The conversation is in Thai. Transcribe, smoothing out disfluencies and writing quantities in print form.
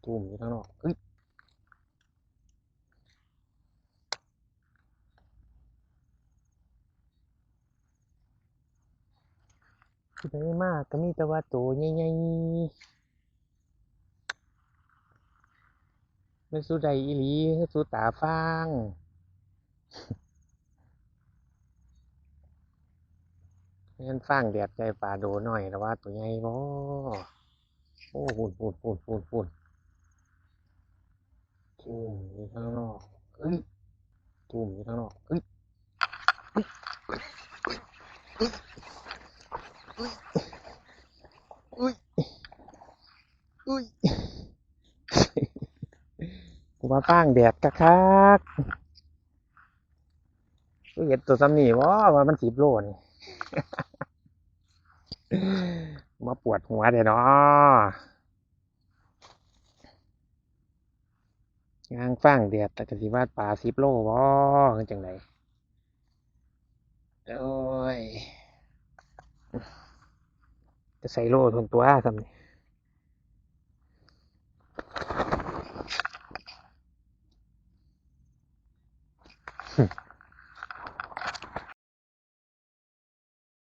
ตุ่มอยู่ข้างนอกเฮ้ยผู้ใดมากก็มีแต่ว่าตัวใหญ่ๆไม่สู้ใดอีหลีสู้ตาฟางงั้นฟางแดดใจป่าโดหน่อยแต่ว่าตัวใหญ่บ่โอ้ฝุ่นตุ่มอยู่ข้างนอกเฮ้ยตุ่มอยู่ข้างนอกเฮ้ยอุ้ยอุ้ยกูมาฟางแดดคักๆกูเห็นตัวซ้ำนี่บ่ว่ามัน10 โลนี่มาปวดหัวเด้เนาะยางฟางแดดแต่ก็สิว่าปลา10 โลบ่คือจังไดโอ้ยจะใส่โลทงตัวซ้ำนี่